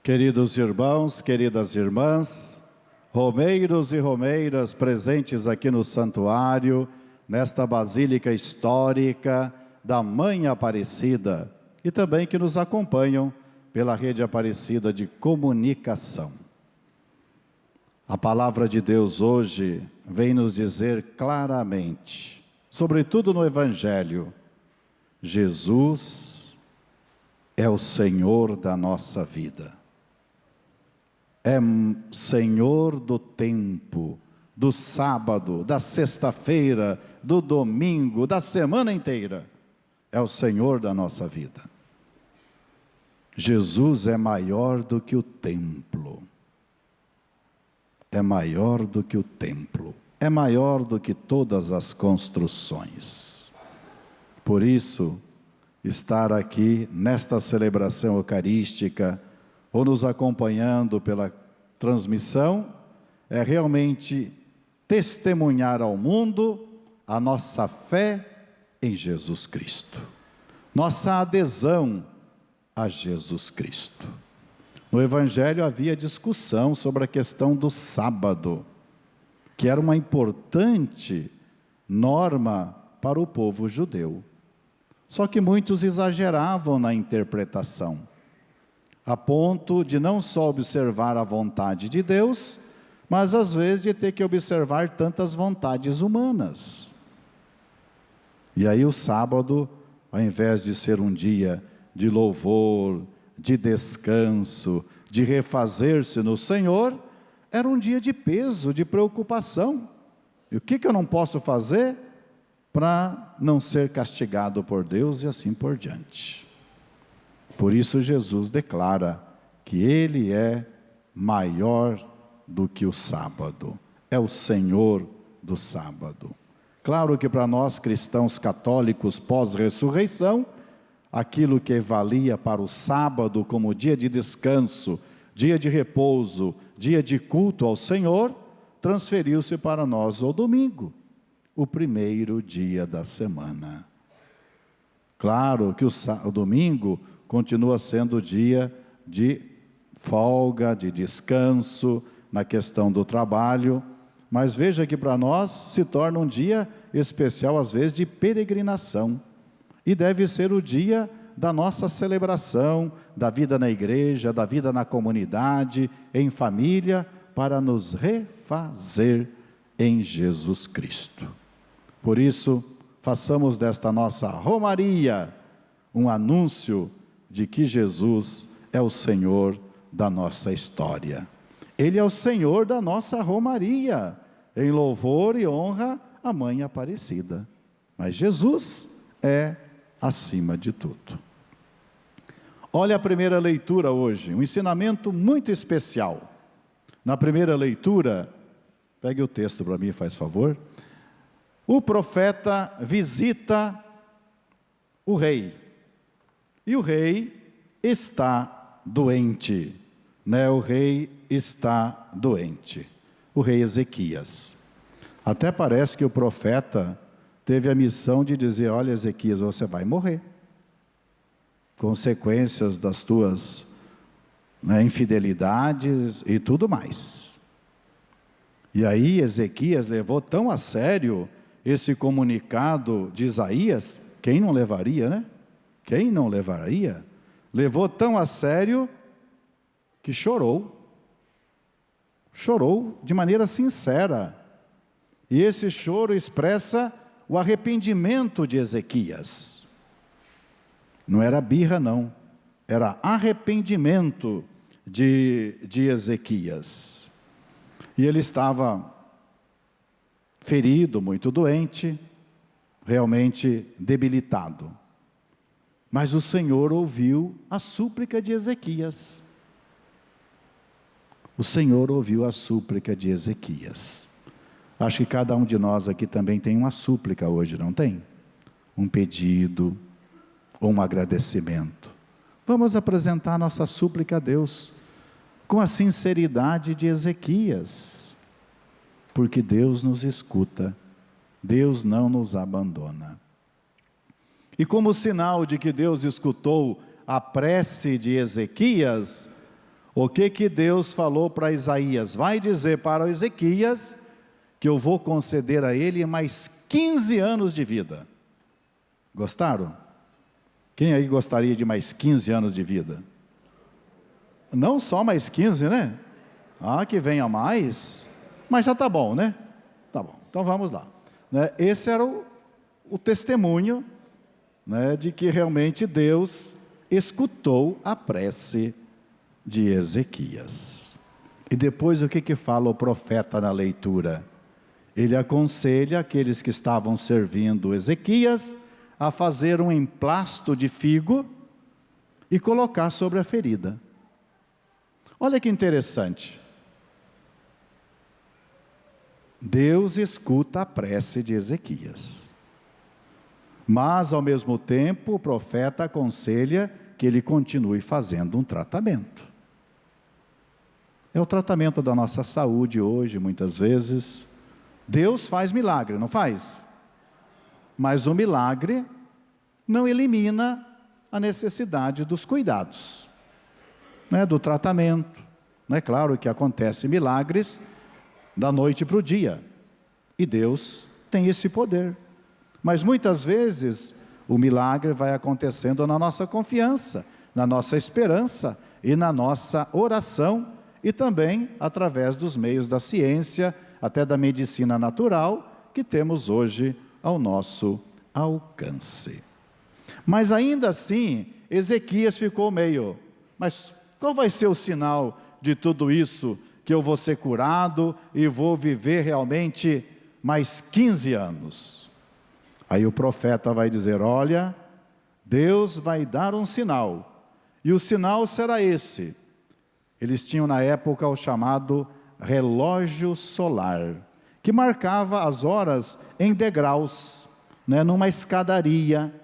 Queridos irmãos, queridas irmãs, romeiros e romeiras presentes aqui no santuário, nesta basílica histórica da Mãe Aparecida, e também que nos acompanham pela rede Aparecida de comunicação. A palavra de Deus hoje vem nos dizer claramente, sobretudo no Evangelho, Jesus é o Senhor da nossa vida. É Senhor do tempo, do sábado, da sexta-feira, do domingo, da semana inteira. É o Senhor da nossa vida. Jesus é maior do que o templo. É maior do que o templo. É maior do que todas as construções. Por isso, estar aqui nesta celebração eucarística, ou nos acompanhando pela transmissão, é realmente testemunhar ao mundo a nossa fé em Jesus Cristo, nossa adesão a Jesus Cristo. No Evangelho havia discussão sobre a questão do sábado, que era uma importante norma para o povo judeu. Só que muitos exageravam na interpretação, a ponto de não só observar a vontade de Deus, mas às vezes de ter que observar tantas vontades humanas. E aí o sábado, ao invés de ser um dia de louvor, de descanso, de refazer-se no Senhor, era um dia de peso, de preocupação. E o que eu não posso fazer para não ser castigado por Deus e assim por diante? Por isso Jesus declara que Ele é maior do que o sábado, é o Senhor do sábado. Claro que para nós cristãos católicos pós-ressurreição, aquilo que valia para o sábado como dia de descanso, dia de repouso, dia de culto ao Senhor, transferiu-se para nós o domingo, o primeiro dia da semana. Claro que o domingo continua sendo dia de folga, de descanso, na questão do trabalho, mas veja que para nós se torna um dia especial, às vezes, de peregrinação, e deve ser o dia da nossa celebração, da vida na igreja, da vida na comunidade, em família, para nos refazer em Jesus Cristo. Por isso, façamos desta nossa romaria um anúncio de que Jesus é o Senhor da nossa história. Ele é o Senhor da nossa romaria, em louvor e honra à Mãe Aparecida. Mas Jesus é acima de tudo. Olha a primeira leitura hoje, um ensinamento muito especial. Na primeira leitura, pegue o texto para mim, faz favor. O profeta visita o rei. E o rei está doente, né? O rei está doente, o rei Ezequias. Até parece que o profeta teve a missão de dizer: olha, Ezequias, você vai morrer. Consequências das tuas infidelidades e tudo mais. E aí Ezequias levou tão a sério esse comunicado de Isaías, quem não levaria, né? Quem não levaria? Levou tão a sério que chorou. Chorou de maneira sincera. E esse choro expressa o arrependimento de Ezequias. Não era birra, não. Era arrependimento de Ezequias. E ele estava ferido, muito doente, realmente debilitado. Mas o Senhor ouviu a súplica de Ezequias. O Senhor ouviu a súplica de Ezequias. Acho que cada um de nós aqui também tem uma súplica hoje, não tem? Um pedido, ou um agradecimento. Vamos apresentar nossa súplica a Deus, com a sinceridade de Ezequias, porque Deus nos escuta, Deus não nos abandona. E como sinal de que Deus escutou a prece de Ezequias, O que Deus falou para Isaías? Vai dizer para Ezequias que eu vou conceder a ele mais 15 anos de vida. Gostaram? Quem aí gostaria de mais 15 anos de vida? Não só mais 15, né? Ah, que venha mais. Mas já está bom, né? Tá bom, então vamos lá. Esse era o testemunho, né, de que realmente Deus escutou a prece de Ezequias. E depois o que fala o profeta na leitura? Ele aconselha aqueles que estavam servindo Ezequias a fazer um emplasto de figo e colocar sobre a ferida. Olha que interessante. Deus escuta a prece de Ezequias. Mas, ao mesmo tempo, o profeta aconselha que ele continue fazendo um tratamento. É o tratamento da nossa saúde hoje, muitas vezes. Deus faz milagre, não faz? Mas o milagre não elimina a necessidade dos cuidados, né, do tratamento. Não é claro que acontecem milagres da noite para o dia, e Deus tem esse poder. Mas muitas vezes o milagre vai acontecendo na nossa confiança, na nossa esperança e na nossa oração, e também através dos meios da ciência, até da medicina natural, que temos hoje ao nosso alcance. Mas ainda assim, Ezequias ficou meio, mas qual vai ser o sinal de tudo isso, que eu vou ser curado e vou viver realmente mais 15 anos? Aí o profeta vai dizer, olha, Deus vai dar um sinal, e o sinal será esse. Eles tinham na época o chamado relógio solar, que marcava as horas em degraus, né, numa escadaria.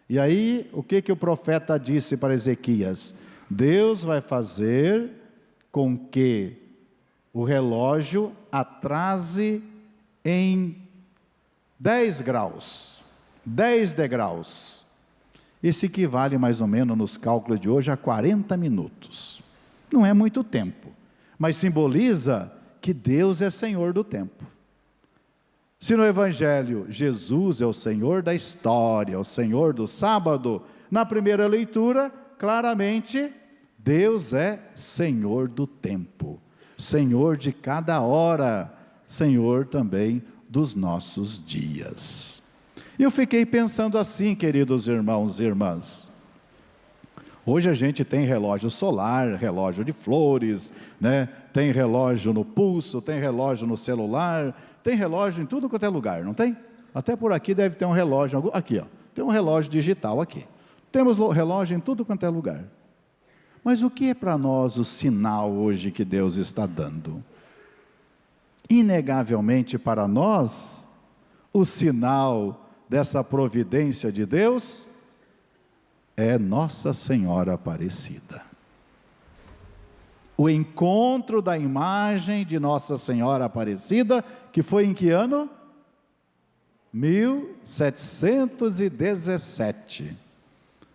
E aí, o que o profeta disse para Ezequias? Deus vai fazer com que o relógio atrase em 10 graus, 10 degraus. Isso equivale mais ou menos nos cálculos de hoje a 40 minutos. Não é muito tempo, mas simboliza que Deus é Senhor do tempo. Se no Evangelho Jesus é o Senhor da história, o Senhor do sábado, na primeira leitura, claramente, Deus é Senhor do tempo, Senhor de cada hora, Senhor também dos nossos dias. E eu fiquei pensando assim, queridos irmãos e irmãs. Hoje a gente tem relógio solar, relógio de flores, né? Tem relógio no pulso, tem relógio no celular, tem relógio em tudo quanto é lugar, não tem? Até por aqui deve ter um relógio, aqui ó, tem um relógio digital aqui. Temos relógio em tudo quanto é lugar. Mas o que é para nós o sinal hoje que Deus está dando? Inegavelmente para nós, o sinal dessa providência de Deus é Nossa Senhora Aparecida. O encontro da imagem de Nossa Senhora Aparecida, que foi em que ano? 1717.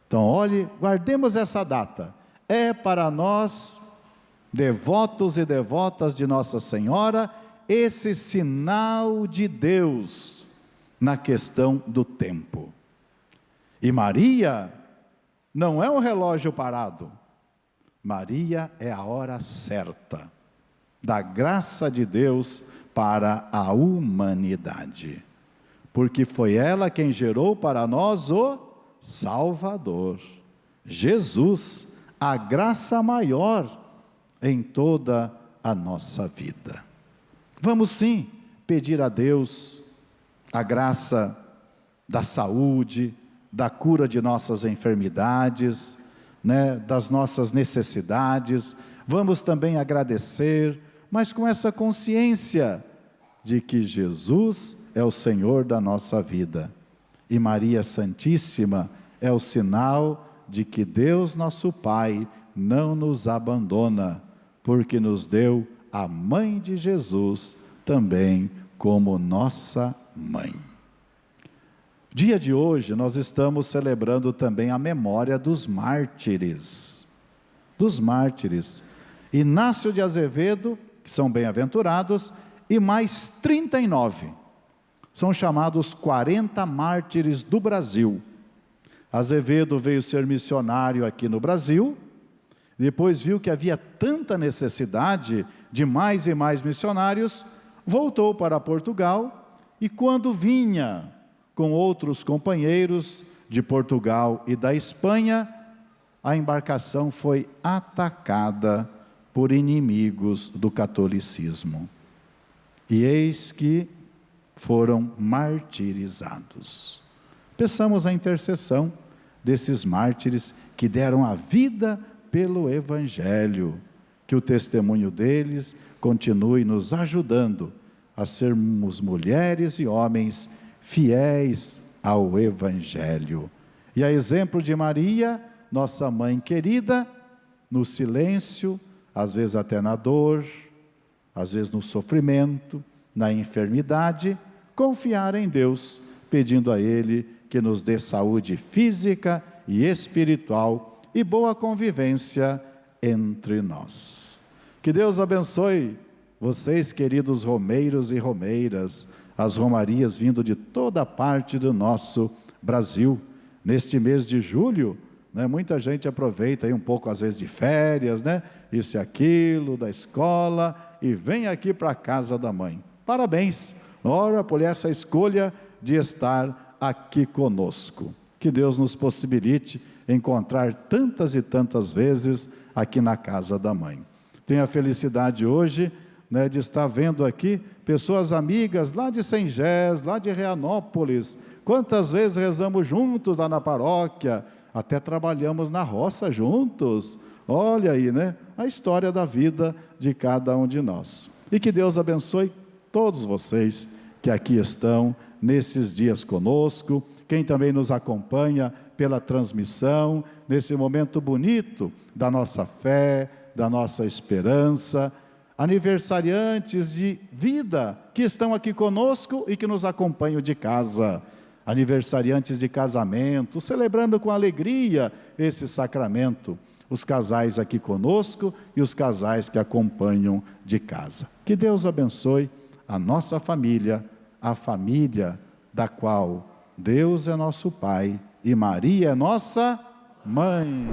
Então, olhe, guardemos essa data. É para nós, devotos e devotas de Nossa Senhora, esse sinal de Deus na questão do tempo. E Maria não é um relógio parado. Maria é a hora certa da graça de Deus para a humanidade, porque foi ela quem gerou para nós o Salvador, Jesus, a graça maior em toda a nossa vida. Vamos sim pedir a Deus a graça da saúde, da cura de nossas enfermidades, né, das nossas necessidades. Vamos também agradecer, mas com essa consciência de que Jesus é o Senhor da nossa vida. E Maria Santíssima é o sinal de que Deus nosso Pai não nos abandona, porque nos deu a mãe de Jesus também como nossa mãe. Dia de hoje nós estamos celebrando também a memória dos mártires. Dos mártires. Inácio de Azevedo, que são bem-aventurados, e mais 39. São chamados 40 mártires do Brasil. Azevedo veio ser missionário aqui no Brasil, depois viu que havia tanta necessidade de mais e mais missionários, voltou para Portugal, e quando vinha com outros companheiros de Portugal e da Espanha, a embarcação foi atacada por inimigos do catolicismo. E eis que foram martirizados. Peçamos a intercessão desses mártires que deram a vida pelo Evangelho, que o testemunho deles continue nos ajudando a sermos mulheres e homens fiéis ao Evangelho. E a exemplo de Maria, nossa mãe querida, no silêncio, às vezes até na dor, às vezes no sofrimento, na enfermidade, confiar em Deus, pedindo a Ele que nos dê saúde física e espiritual e boa convivência entre nós. Que Deus abençoe vocês, queridos romeiros e romeiras, as romarias vindo de toda parte do nosso Brasil. Neste mês de julho, muita gente aproveita aí um pouco, às vezes, de férias, isso e aquilo, da escola, e vem aqui para a casa da mãe. Parabéns, ora, por essa escolha de estar aqui conosco. Que Deus nos possibilite encontrar tantas e tantas vezes aqui na casa da mãe. Tenho a felicidade hoje, de estar vendo aqui pessoas amigas lá de Sengés, lá de Reanópolis. Quantas vezes rezamos juntos lá na paróquia, até trabalhamos na roça juntos. Olha aí, a história da vida de cada um de nós. E que Deus abençoe todos vocês que aqui estão nesses dias conosco, quem também nos acompanha pela transmissão, nesse momento bonito da nossa fé, da nossa esperança, aniversariantes de vida que estão aqui conosco e que nos acompanham de casa, aniversariantes de casamento, celebrando com alegria esse sacramento, os casais aqui conosco e os casais que acompanham de casa. Que Deus abençoe a nossa família, a família da qual Deus é nosso Pai e Maria é nossa Mãe.